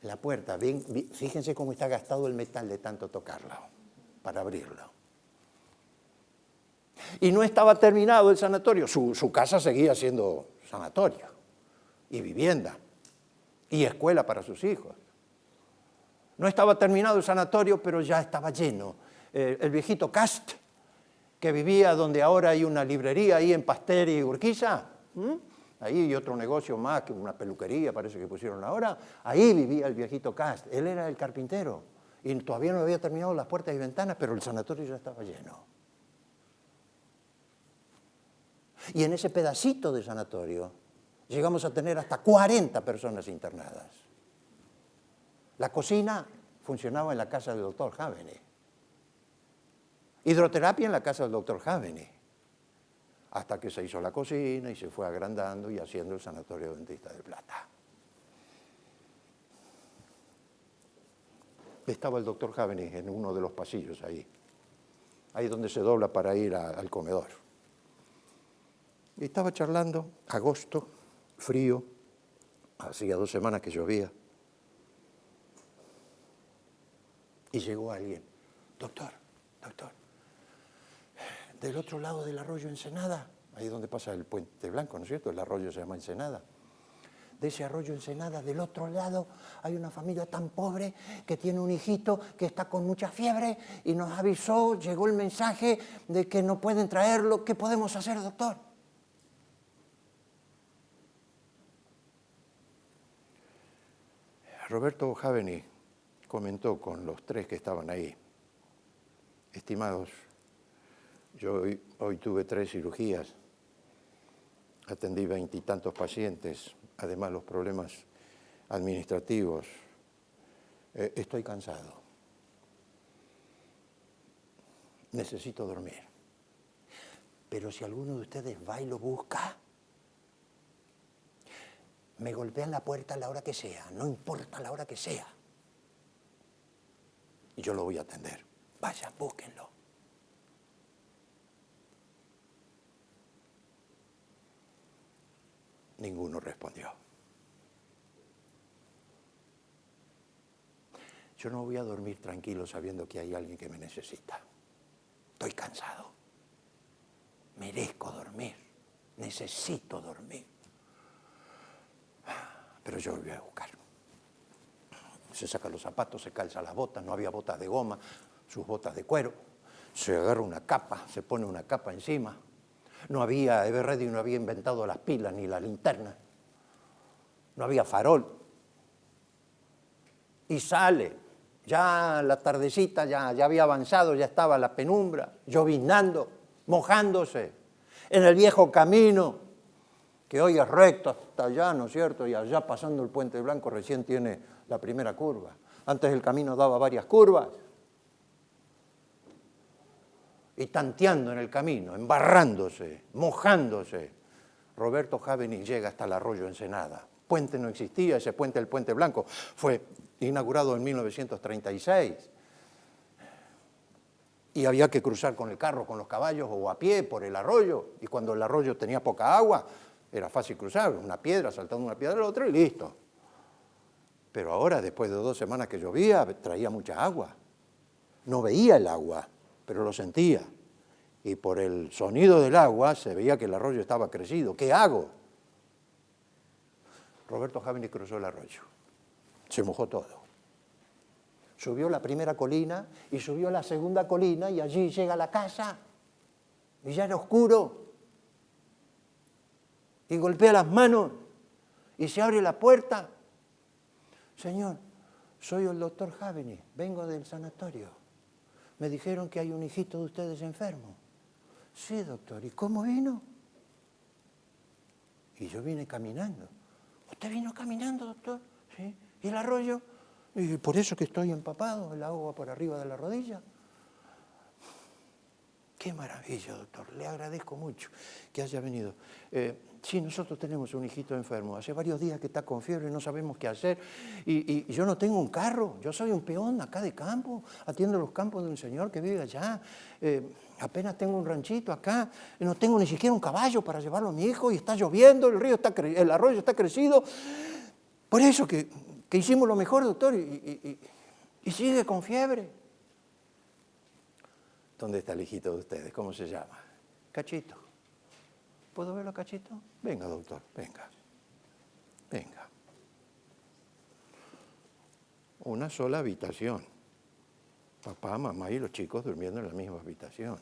la puerta, fíjense cómo está gastado el metal de tanto tocarlo, para abrirlo. Y no estaba terminado el sanatorio, su casa seguía siendo sanatorio, y vivienda, y escuela para sus hijos. No estaba terminado el sanatorio, pero ya estaba lleno. El viejito Cast, que vivía donde ahora hay una librería, ahí en Pasteur y Urquiza, ahí hay otro negocio más, que una peluquería parece que pusieron ahora, ahí vivía el viejito Cast, él era el carpintero, y todavía no había terminado las puertas y ventanas, pero el sanatorio ya estaba lleno. Y en ese pedacito de sanatorio llegamos a tener hasta 40 personas internadas. La cocina funcionaba en la casa del doctor Javeni. Hidroterapia en la casa del doctor Javeni. Hasta que se hizo la cocina y se fue agrandando y haciendo el Sanatorio Adventista del Plata. Estaba el doctor Javeni en uno de los pasillos ahí donde se dobla para ir al comedor. Y estaba charlando, agosto, frío, hacía 2 semanas que llovía. Y llegó alguien, doctor, del otro lado del arroyo Ensenada, ahí donde pasa el Puente Blanco, ¿no es cierto? El arroyo se llama Ensenada. De ese arroyo Ensenada, del otro lado, hay una familia tan pobre que tiene un hijito que está con mucha fiebre y nos avisó, llegó el mensaje de que no pueden traerlo. ¿Qué podemos hacer, doctor? Roberto Javeni comentó con los 3 que estaban ahí: estimados, yo hoy tuve 3 cirugías, atendí 20 y tantos pacientes, además los problemas administrativos. Estoy cansado. Necesito dormir. Pero si alguno de ustedes va y lo busca, me golpean la puerta a la hora que sea, no importa la hora que sea. Y yo lo voy a atender. Vayan, búsquenlo. Ninguno respondió. Yo no voy a dormir tranquilo sabiendo que hay alguien que me necesita. Estoy cansado. Merezco dormir. Necesito dormir. Pero yo lo voy a buscar. Se saca los zapatos, se calza las botas, no había botas de goma, sus botas de cuero. Se agarra una capa, se pone una capa encima. No había, Everready no había inventado las pilas ni la linterna. No había farol. y sale. Ya la tardecita ya había avanzado, ya estaba la penumbra, lloviznando, mojándose, en el viejo camino, que hoy es recto hasta allá, ¿no es cierto? Y allá pasando el Puente Blanco recién tiene la primera curva. Antes el camino daba varias curvas. Y tanteando en el camino, embarrándose, mojándose, Roberto Jáveni llega hasta el arroyo Ensenada. Puente no existía, ese puente, el Puente Blanco, fue inaugurado en 1936. Y había que cruzar con el carro, con los caballos o a pie por el arroyo. Y cuando el arroyo tenía poca agua, era fácil cruzar, una piedra, saltando una piedra a la otra y listo. Pero ahora, después de 2 semanas que llovía, traía mucha agua. No veía el agua, pero lo sentía. Y por el sonido del agua se veía que el arroyo estaba crecido. ¿Qué hago? Roberto Jáveni cruzó el arroyo. Se mojó todo. Subió la primera colina y subió la segunda colina y allí llega a la casa. Y ya era oscuro. Y golpea las manos y se abre la puerta. Señor, soy el doctor Jáveni, vengo del sanatorio. Me dijeron que hay un hijito de ustedes enfermo. Sí, doctor, ¿y cómo vino? Y yo vine caminando. ¿Usted vino caminando, doctor? Sí. ¿Y el arroyo? Y por eso que estoy empapado, el agua por arriba de la rodilla. Qué maravilla, doctor. Le agradezco mucho que haya venido. Sí, nosotros tenemos un hijito enfermo. Hace varios días que está con fiebre, no sabemos qué hacer. Y yo no tengo un carro. Yo soy un peón acá de campo. Atiendo los campos de un señor que vive allá. Apenas tengo un ranchito acá. No tengo ni siquiera un caballo para llevarlo a mi hijo. Y está lloviendo, el arroyo está crecido. Por eso que hicimos lo mejor, doctor. Y sigue con fiebre. ¿Dónde está el hijito de ustedes? ¿Cómo se llama? Cachito. ¿Puedo verlo, Cachito? Venga, doctor, venga. Venga. Una sola habitación. Papá, mamá y los chicos durmiendo en la misma habitación.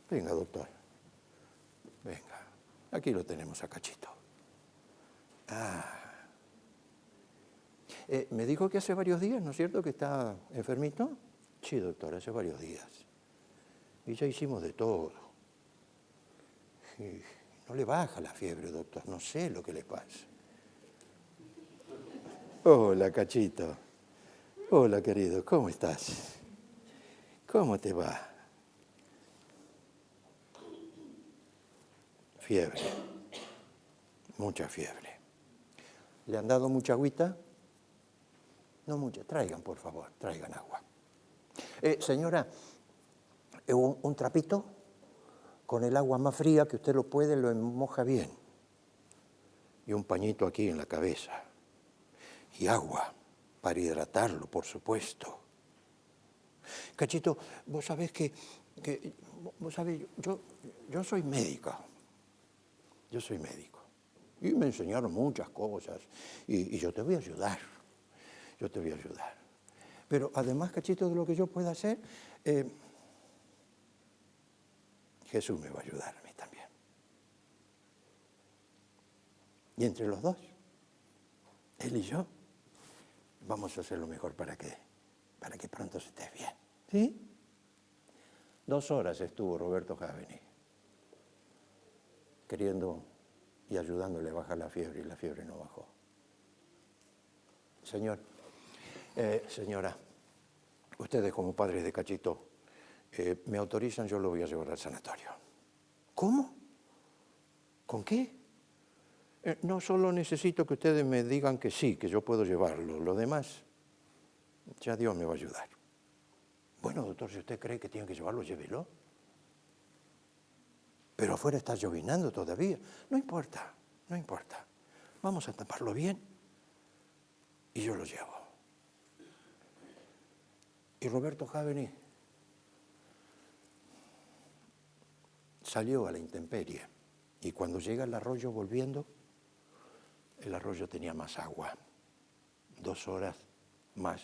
Venga, doctor. Venga. Aquí lo tenemos a Cachito. Me dijo que hace varios días, ¿no es cierto?, que está enfermito. Sí, doctor, hace varios días. Y ya hicimos de todo. Y no le baja la fiebre, doctor. No sé lo que le pasa. Hola, Cachito. Hola, querido. ¿Cómo estás? ¿Cómo te va? Fiebre. Mucha fiebre. ¿Le han dado mucha agüita? No mucha. Traigan, por favor. Traigan agua. Señora, un trapito con el agua más fría que usted lo moja bien. Y un pañito aquí en la cabeza. Y agua para hidratarlo, por supuesto. Cachito, vos sabés yo soy médico. Yo soy médico. Y me enseñaron muchas cosas. Y yo te voy a ayudar. Yo te voy a ayudar. Pero además, Cachito, de lo que yo pueda hacer, Jesús me va a ayudar a mí también. Y entre los dos, él y yo, vamos a hacer lo mejor para que pronto se estés bien. ¿Sí? 2 horas estuvo Roberto Jáveni queriendo y ayudándole a bajar la fiebre, y la fiebre no bajó. Señora, ustedes como padres de Cachito, me autorizan, yo lo voy a llevar al sanatorio. ¿Cómo? ¿Con qué? No solo necesito que ustedes me digan que sí, que yo puedo llevarlo. Lo demás, ya Dios me va a ayudar. Bueno, doctor, si usted cree que tiene que llevarlo, llévelo. Pero afuera está llovinando todavía. No importa, no importa. Vamos a taparlo bien y yo lo llevo. Y Roberto Jáveni salió a la intemperie y cuando llega al arroyo volviendo, el arroyo tenía más agua. 2 horas más,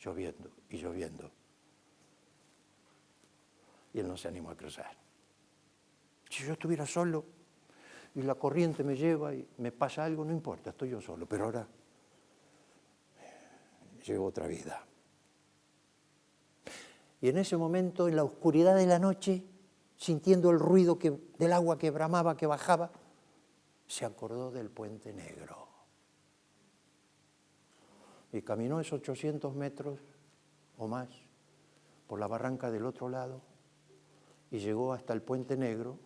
lloviendo y lloviendo. Y él no se animó a cruzar. Si yo estuviera solo y la corriente me lleva y me pasa algo, no importa, estoy yo solo. Pero ahora llegó otra vida. Y en ese momento, en la oscuridad de la noche, sintiendo el ruido del agua que bramaba, que bajaba, se acordó del Puente Negro. Y caminó esos 800 metros o más por la barranca del otro lado y llegó hasta el Puente Negro.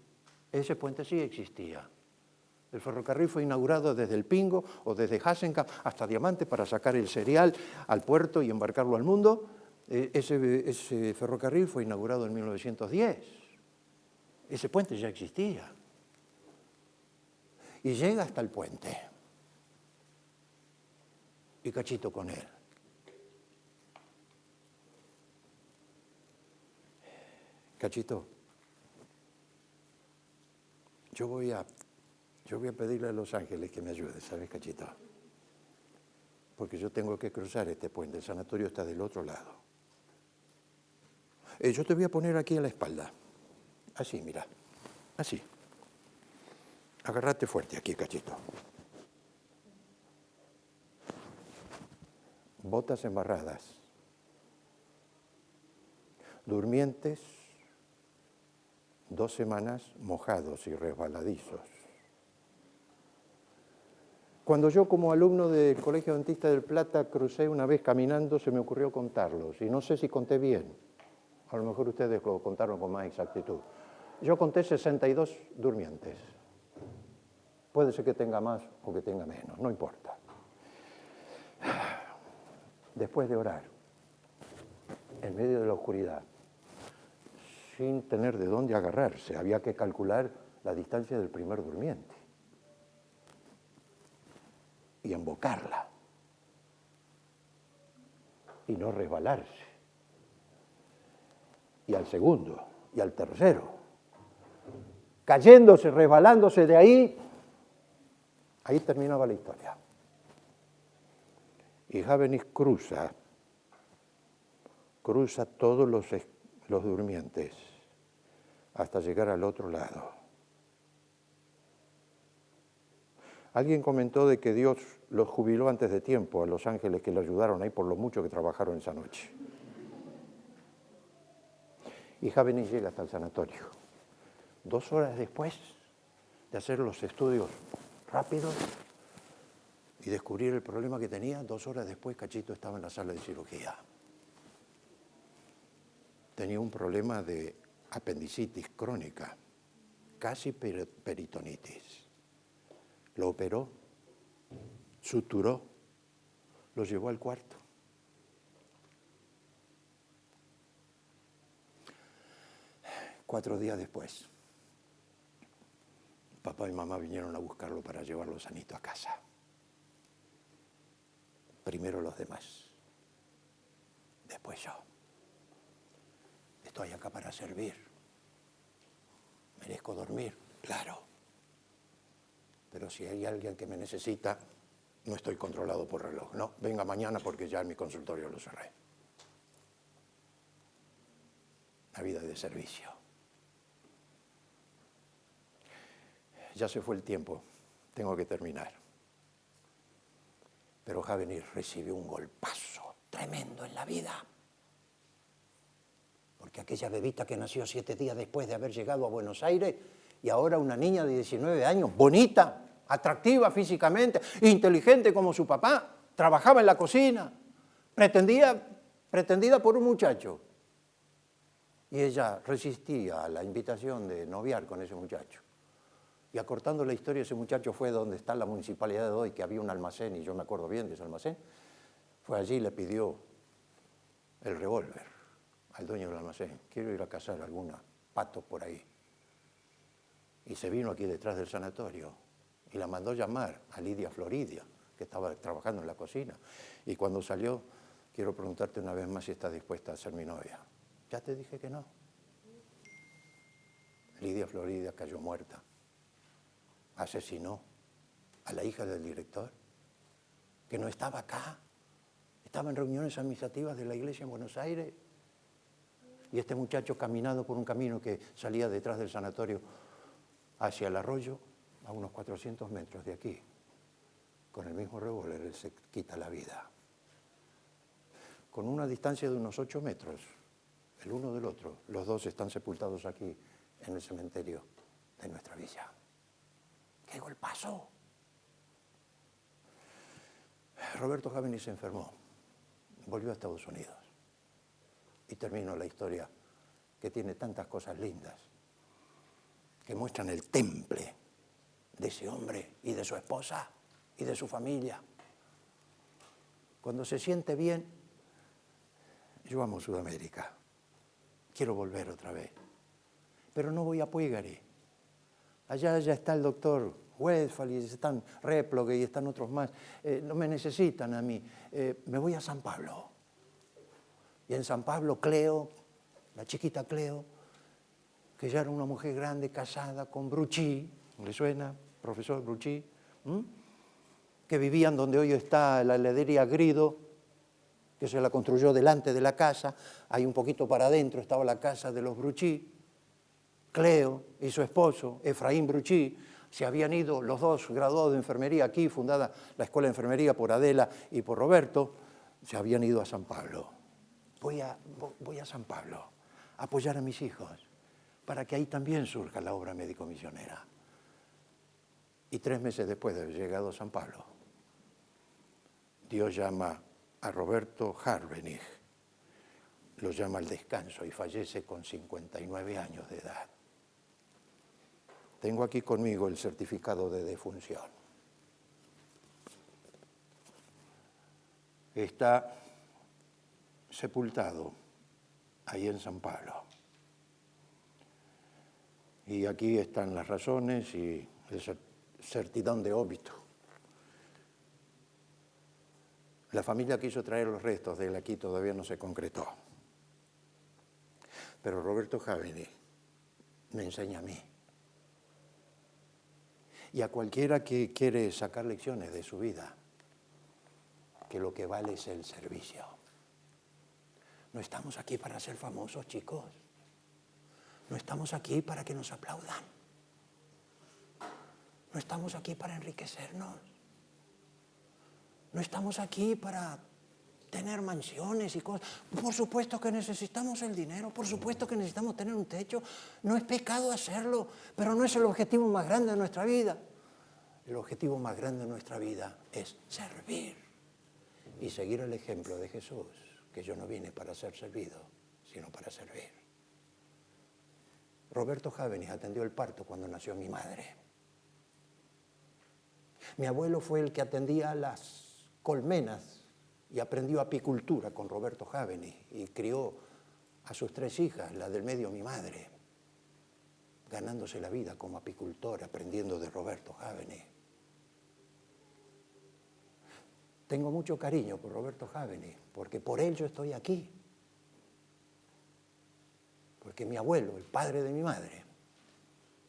Ese puente sí existía. El ferrocarril fue inaugurado desde El Pingo o desde Hasenkamp hasta Diamante para sacar el cereal al puerto y embarcarlo al mundo. Ese ferrocarril fue inaugurado en 1910. Ese puente ya existía. Y llega hasta el puente. Y Cachito con él. Cachito, yo voy a pedirle a Los Ángeles que me ayude, ¿sabes, Cachito? Porque yo tengo que cruzar este puente, el sanatorio está del otro lado. Yo te voy a poner aquí a la espalda, así, mira, así. Agárrate fuerte aquí, Cachito. Botas embarradas, durmientes, 2 semanas mojados y resbaladizos. Cuando yo como alumno del Colegio Adventista del Plata crucé una vez caminando, se me ocurrió contarlos, y no sé si conté bien, a lo mejor ustedes lo contaron con más exactitud. Yo conté 62 durmientes. Puede ser que tenga más o que tenga menos, no importa. Después de orar, en medio de la oscuridad, sin tener de dónde agarrarse, había que calcular la distancia del primer durmiente y embocarla y no resbalarse. Y al segundo, y al tercero, cayéndose, resbalándose de ahí terminaba la historia. Y Habenis cruza todos los durmientes hasta llegar al otro lado. Alguien comentó de que Dios los jubiló antes de tiempo a los ángeles que le ayudaron ahí por lo mucho que trabajaron esa noche. Y Habenis llega hasta el sanatorio. 2 horas después de hacer los estudios rápidos y descubrir el problema que tenía, 2 horas después Cachito estaba en la sala de cirugía. Tenía un problema de apendicitis crónica, casi peritonitis. Lo operó, suturó, lo llevó al cuarto. Cuatro días después, papá y mamá vinieron a buscarlo para llevarlo sanito a casa. Primero los demás, después yo. Estoy acá para servir. ¿Merezco dormir? Claro. Pero si hay alguien que me necesita, no estoy controlado por reloj. No, venga mañana porque ya en mi consultorio lo cerré. La vida de servicio. Ya se fue el tiempo, tengo que terminar. Pero Habenis recibió un golpazo tremendo en la vida. Porque aquella bebita que nació 7 días después de haber llegado a Buenos Aires y ahora una niña de 19 años, bonita, atractiva físicamente, inteligente como su papá, trabajaba en la cocina, pretendida por un muchacho. Y ella resistía a la invitación de noviar con ese muchacho. Y acortando la historia, ese muchacho fue donde está la municipalidad de hoy, que había un almacén, y yo me acuerdo bien de ese almacén. Fue allí y le pidió el revólver al dueño del almacén. Quiero ir a cazar alguna pato por ahí. Y se vino aquí detrás del sanatorio y la mandó llamar a Lidia Floridia, que estaba trabajando en la cocina. Y cuando salió, quiero preguntarte una vez más si estás dispuesta a ser mi novia. Ya te dije que no. Lidia Floridia cayó muerta. Asesinó a la hija del director, que no estaba acá, estaba en reuniones administrativas de la iglesia en Buenos Aires, y este muchacho caminando por un camino que salía detrás del sanatorio hacia el arroyo, a unos 400 metros de aquí, con el mismo revólver, él se quita la vida. con una distancia de unos 8 metros, el uno del otro. Los dos están sepultados aquí, en el cementerio de nuestra villa. ¡Qué golpazo! Roberto Jáveni se enfermó, volvió a Estados Unidos y terminó la historia que tiene tantas cosas lindas que muestran el temple de ese hombre y de su esposa y de su familia. Cuando se siente bien, yo amo Sudamérica, quiero volver otra vez, pero no voy a Puigari. Allá ya está el doctor Westphal y están Replogue y están otros más. No me necesitan a mí. Me voy a San Pablo. Y en San Pablo Cleo, la chiquita Cleo, que ya era una mujer grande, casada con Bruchí, ¿le suena, profesor Bruchí? Que vivían donde hoy está la heladería Grido, que se la construyó delante de la casa. Ahí un poquito para adentro estaba la casa de los Bruchí. Cleo y su esposo, Efraín Bruchí, se habían ido los dos graduados de enfermería aquí, fundada la Escuela de Enfermería por Adela y por Roberto, se habían ido a San Pablo. Voy a San Pablo a apoyar a mis hijos para que ahí también surja la obra médico-misionera. Y 3 meses después de haber llegado a San Pablo, Dios llama a Roberto Jáveni, lo llama al descanso y fallece con 59 años de edad. Tengo aquí conmigo el certificado de defunción. Está sepultado ahí en San Pablo. Y aquí están las razones y el certidón de óbito. La familia quiso traer los restos de él aquí, todavía no se concretó. Pero Roberto Jáveni me enseña a mí. Y a cualquiera que quiere sacar lecciones de su vida, que lo que vale es el servicio. No estamos aquí para ser famosos, chicos. No estamos aquí para que nos aplaudan. No estamos aquí para enriquecernos. No estamos aquí para tener mansiones y cosas. Por supuesto que necesitamos el dinero, por supuesto que necesitamos tener un techo. No es pecado hacerlo, pero no es el objetivo más grande de nuestra vida. El objetivo más grande de nuestra vida es servir y seguir el ejemplo de Jesús, que yo no vine para ser servido, sino para servir. Roberto Jáveni atendió el parto cuando nació mi madre. Mi abuelo fue el que atendía las colmenas y aprendió apicultura con Roberto Jáveni y crió a sus 3 hijas, la del medio mi madre, ganándose la vida como apicultor, aprendiendo de Roberto Jáveni. Tengo mucho cariño por Roberto Jáveni, porque por él yo estoy aquí. Porque mi abuelo, el padre de mi madre,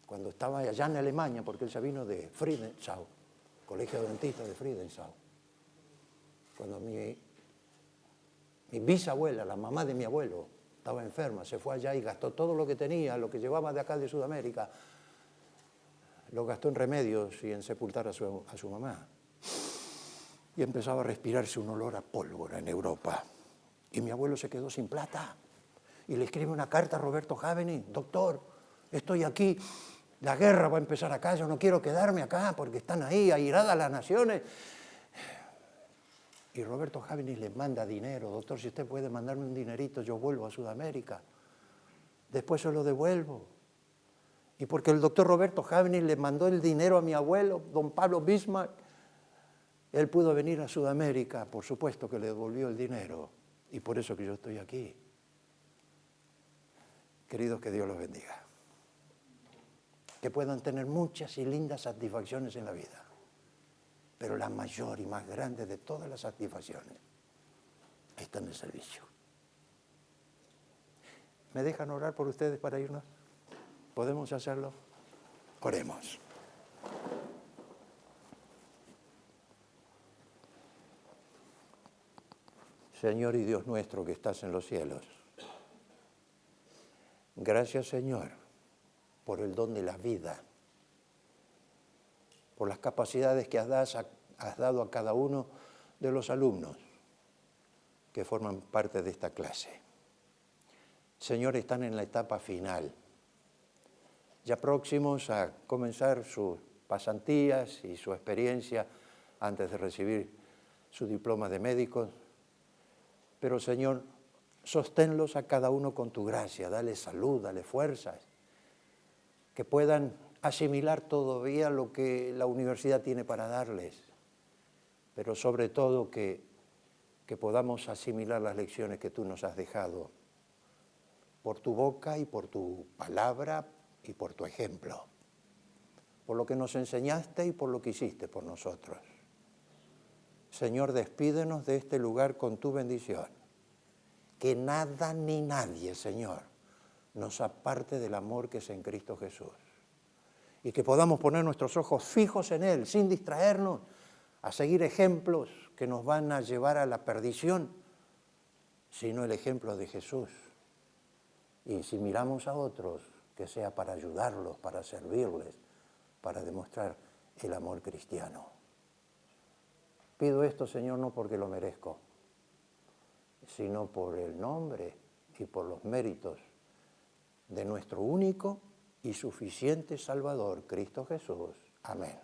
cuando estaba allá en Alemania, porque él se vino de Friedensau, Colegio Adventista de Friedensau, cuando mi bisabuela, la mamá de mi abuelo, estaba enferma, se fue allá y gastó todo lo que tenía, lo que llevaba de acá de Sudamérica, lo gastó en remedios y en sepultar a su mamá. Y empezaba a respirarse un olor a pólvora en Europa. Y mi abuelo se quedó sin plata. Y le escribe una carta a Roberto Jáveni: doctor, estoy aquí, la guerra va a empezar acá, yo no quiero quedarme acá porque están ahí, airadas las naciones. Y Roberto Jáveni le manda dinero: doctor, si usted puede mandarme un dinerito, yo vuelvo a Sudamérica. Después se lo devuelvo. Y porque el doctor Roberto Jáveni le mandó el dinero a mi abuelo, don Pablo Bismarck, él pudo venir a Sudamérica, por supuesto que le devolvió el dinero. Y por eso que yo estoy aquí. Queridos, que Dios los bendiga. Que puedan tener muchas y lindas satisfacciones en la vida. Pero la mayor y más grande de todas las satisfacciones está en el servicio. ¿Me dejan orar por ustedes para irnos? ¿Podemos hacerlo? Oremos. Señor y Dios nuestro que estás en los cielos, gracias, Señor, por el don de la vida, por las capacidades que has dado a cada uno de los alumnos, que forman parte de esta clase. Señor, están en la etapa final, ya próximos a comenzar sus pasantías y su experiencia antes de recibir su diploma de médicos. Pero, Señor, sosténlos a cada uno con tu gracia, dale salud, dale fuerzas, que puedan asimilar todavía lo que la universidad tiene para darles, pero sobre todo que podamos asimilar las lecciones que tú nos has dejado por tu boca y por tu palabra y por tu ejemplo, por lo que nos enseñaste y por lo que hiciste por nosotros. Señor, despídenos de este lugar con tu bendición. Que nada ni nadie, Señor, nos aparte del amor que es en Cristo Jesús. Y que podamos poner nuestros ojos fijos en Él, sin distraernos, a seguir ejemplos que nos van a llevar a la perdición, sino el ejemplo de Jesús. Y si miramos a otros, que sea para ayudarlos, para servirles, para demostrar el amor cristiano. Pido esto, Señor, no porque lo merezco, sino por el nombre y por los méritos de nuestro único y suficiente Salvador, Cristo Jesús. Amén.